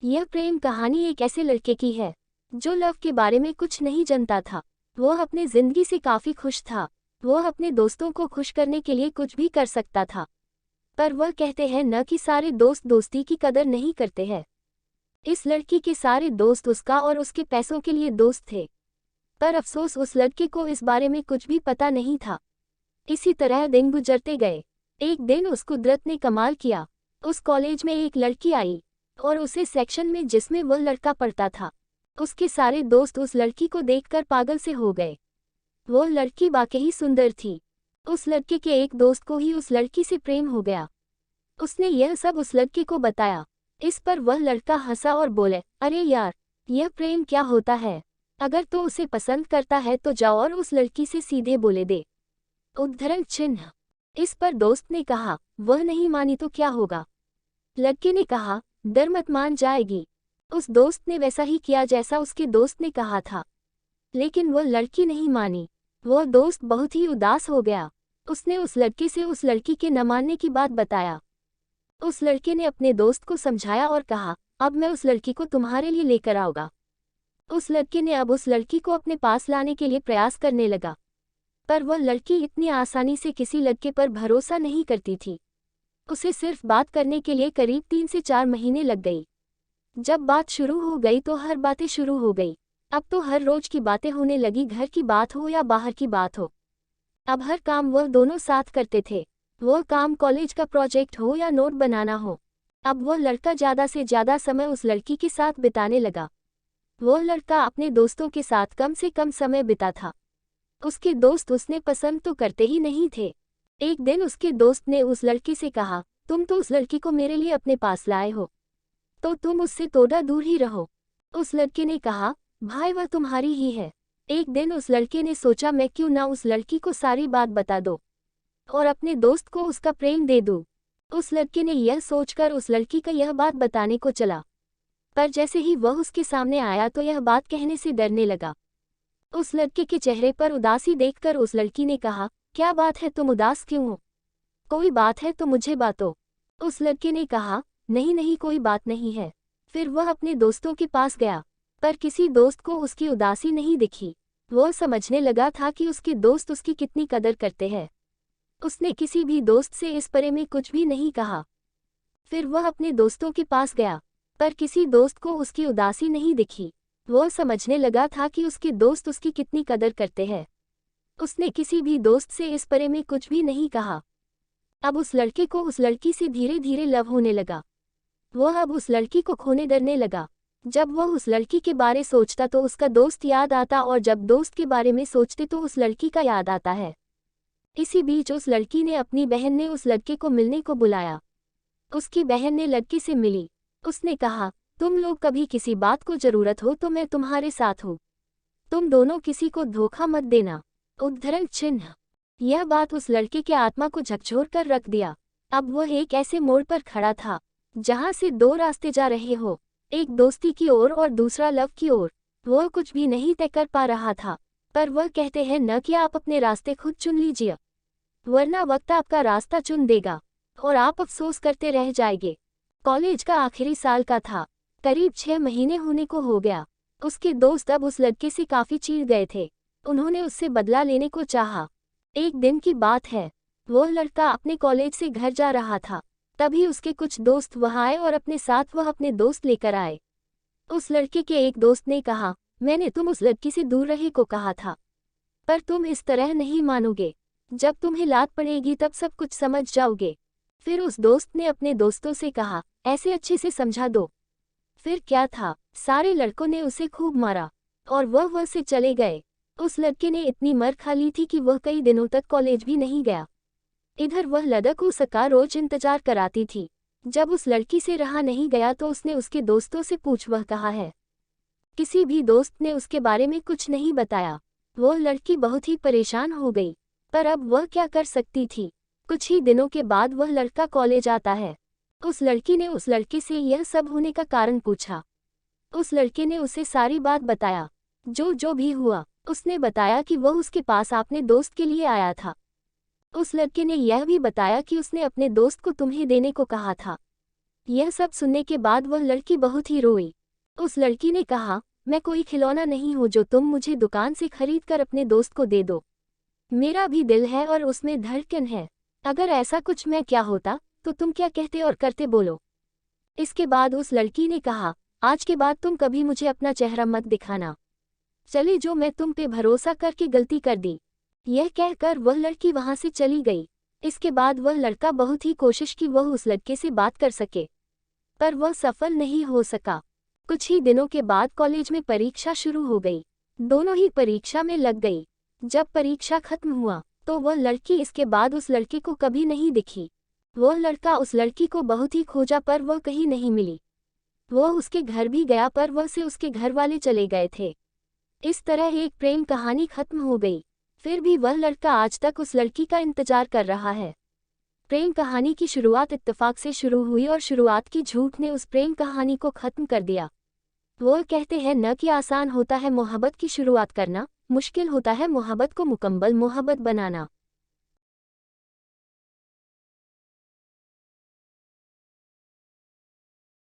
यह प्रेम कहानी एक ऐसे लड़के की है जो लव के बारे में कुछ नहीं जानता था। वह अपने जिंदगी से काफी खुश था। वह अपने दोस्तों को खुश करने के लिए कुछ भी कर सकता था। पर वह कहते हैं न कि सारे दोस्त दोस्ती की कदर नहीं करते हैं। इस लड़की के सारे दोस्त उसका और उसके पैसों के लिए दोस्त थे। पर अफसोस उस लड़के को इस बारे में कुछ भी पता नहीं था। इसी तरह दिन गुजरते गए। एक दिन उस कुदरत ने कमाल किया। उस कॉलेज में एक लड़की आई और उसे सेक्शन में जिसमें वह लड़का पढ़ता था, उसके सारे दोस्त उस लड़की को देखकर पागल से हो गए। वह लड़की वाकई सुंदर थी। उस लड़के के एक दोस्त को ही उस लड़की से प्रेम हो गया। उसने यह सब उस लड़के को बताया। इस पर वह लड़का हंसा और बोले, अरे यार, यह प्रेम क्या होता है? अगर तो उसे पसंद करता है तो जाओ और उस लड़की से सीधे बोले दे। उद्धरण चिन्ह। इस पर दोस्त ने कहा, वह नहीं मानी तो क्या होगा? लड़के ने कहा, डर मत, मान जाएगी। उस दोस्त ने वैसा ही किया जैसा उसके दोस्त ने कहा था, लेकिन वह लड़की नहीं मानी। वह दोस्त बहुत ही उदास हो गया। उसने उस लड़के से उस लड़की के न मानने की बात बताया। उस लड़के ने अपने दोस्त को समझाया और कहा, अब मैं उस लड़की को तुम्हारे लिए लेकर आऊंगा। उस लड़के ने अब उस लड़की को अपने पास लाने के लिए प्रयास करने लगा। पर वह लड़की इतनी आसानी से किसी लड़के पर भरोसा नहीं करती थी। उसे सिर्फ बात करने के लिए करीब 3 से 4 महीने लग गई। जब बात शुरू हो गई तो हर बातें शुरू हो गई। अब तो हर रोज की बातें होने लगी, घर की बात हो या बाहर की बात हो। अब हर काम वह दोनों साथ करते थे। वह काम कॉलेज का प्रोजेक्ट हो या नोट बनाना हो। अब वह लड़का ज़्यादा से ज़्यादा समय उस लड़की के साथ बिताने लगा। वह लड़का अपने दोस्तों के साथ कम से कम समय बिता था। उसके दोस्त उसने पसंद तो करते ही नहीं थे। एक दिन उसके दोस्त ने उस लड़की से कहा, तुम तो उस लड़की को मेरे लिए अपने पास लाए हो, तो तुम उससे थोड़ा दूर ही रहो। उस लड़के ने कहा, भाई वह तुम्हारी ही है। एक दिन उस लड़के ने सोचा, मैं क्यों ना उस लड़की को सारी बात बता दो और अपने दोस्त को उसका प्रेम दे दूं। उस लड़के ने यह सोचकर उस लड़की का यह बात बताने को चला। पर जैसे ही वह उसके सामने आया तो यह बात कहने से डरने लगा। उस लड़के के चेहरे पर उदासी देखकर उस लड़की ने कहा, क्या बात है, तुम उदास क्यों हो? कोई बात है तो मुझे बातो। उस लड़के ने कहा, नहीं नहीं, कोई बात नहीं है। फिर वह अपने दोस्तों के पास गया, पर किसी दोस्त को उसकी उदासी नहीं दिखी। वह समझने लगा था कि उसके दोस्त उसकी कितनी कदर करते हैं। उसने किसी भी दोस्त से इस बारे में कुछ भी नहीं कहा। फिर वह अपने दोस्तों के पास गया, पर किसी दोस्त को उसकी उदासी नहीं दिखी। वह समझने लगा था कि उसके दोस्त उसकी कितनी कदर करते हैं। उसने किसी भी दोस्त से इस बारे में कुछ भी नहीं कहा। अब उस लड़के को उस लड़की से धीरे धीरे लव होने लगा। वह अब उस लड़की को खोने डरने लगा। जब वह उस लड़की के बारे सोचता तो उसका दोस्त याद आता, और जब दोस्त के बारे में सोचते तो उस लड़की का याद आता है। इसी बीच उस लड़की ने अपनी बहन ने उस लड़के को मिलने को बुलाया। उसकी बहन ने लड़के से मिली। उसने कहा, तुम लोग कभी किसी बात को जरूरत हो तो मैं तुम्हारे साथ हूँ। तुम दोनों किसी को धोखा मत देना। उद्धरण चिन्ह। यह बात उस लड़के के आत्मा को झकझोर कर रख दिया। अब वह एक ऐसे मोड़ पर खड़ा था जहां से 2 रास्ते जा रहे हो, एक दोस्ती की ओर और दूसरा लव की ओर। वह कुछ भी नहीं तय कर पा रहा था। पर वह कहते हैं न कि आप अपने रास्ते खुद चुन लीजिए, वरना वक्त आपका रास्ता चुन देगा और आप अफसोस करते रह जाएंगे। कॉलेज का आखिरी साल का था। करीब 6 महीने होने को हो गया। उसके दोस्त अब उस लड़के से काफी चिढ़ गए थे। उन्होंने उससे बदला लेने को चाहा। एक दिन की बात है, वह लड़का अपने कॉलेज से घर जा रहा था। तभी उसके कुछ दोस्त वहां आए और अपने साथ वह अपने दोस्त लेकर आए। उस लड़के के एक दोस्त ने कहा, मैंने तुम उस लड़की से दूर रहे को कहा था, पर तुम इस तरह नहीं मानोगे। जब तुम्हें लात पड़ेगी तब सब कुछ समझ जाओगे। फिर उस दोस्त ने अपने दोस्तों से कहा, ऐसे अच्छे से समझा दो। फिर क्या था, सारे लड़कों ने उसे खूब मारा और वह से चले गए। उस लड़के ने इतनी मर खा ली थी कि वह कई दिनों तक कॉलेज भी नहीं गया। इधर वह लड़का उसका रोज इंतजार कराती थी। जब उस लड़की से रहा नहीं गया तो उसने उसके दोस्तों से पूछ, वह कहाँ है? किसी भी दोस्त ने उसके बारे में कुछ नहीं बताया। वह लड़की बहुत ही परेशान हो गई, पर अब वह क्या कर सकती थी। कुछ ही दिनों के बाद वह लड़का कॉलेज आता है। उस लड़की ने उस लड़के से यह सब होने का कारण पूछा। उस लड़के ने उसे सारी बात बताया, जो भी हुआ। उसने बताया कि वह उसके पास अपने दोस्त के लिए आया था। उस लड़के ने यह भी बताया कि उसने अपने दोस्त को तुम्हें देने को कहा था। यह सब सुनने के बाद वह लड़की बहुत ही रोई। उस लड़की ने कहा, मैं कोई खिलौना नहीं हूँ जो तुम मुझे दुकान से खरीद कर अपने दोस्त को दे दो। मेरा भी दिल है और उसमें धड़कन है। अगर ऐसा कुछ मैं क्या होता तो तुम क्या कहते और करते बोलो। इसके बाद उस लड़की ने कहा, आज के बाद तुम कभी मुझे अपना चेहरा मत दिखाना। चले जो मैं तुम पे भरोसा करके गलती कर दी। यह कहकर वह लड़की वहां से चली गई। इसके बाद वह लड़का बहुत ही कोशिश की वह उस लड़के से बात कर सके, पर वह सफल नहीं हो सका। कुछ ही दिनों के बाद कॉलेज में परीक्षा शुरू हो गई। दोनों ही परीक्षा में लग गई। जब परीक्षा खत्म हुआ तो वह लड़की इसके बाद उस लड़के को कभी नहीं दिखी। वह लड़का उस लड़की को बहुत ही खोजा पर वह कहीं नहीं मिली। वह उसके घर भी गया पर वह से उसके घर वाले चले गए थे। इस तरह एक प्रेम कहानी खत्म हो गई। फिर भी वह लड़का आज तक उस लड़की का इंतजार कर रहा है। प्रेम कहानी की शुरुआत इत्तेफाक से शुरू हुई और शुरुआत की झूठ ने उस प्रेम कहानी को खत्म कर दिया। वो कहते हैं न कि आसान होता है मोहब्बत की शुरुआत करना, मुश्किल होता है मोहब्बत को मुकम्मल मोहब्बत बनाना।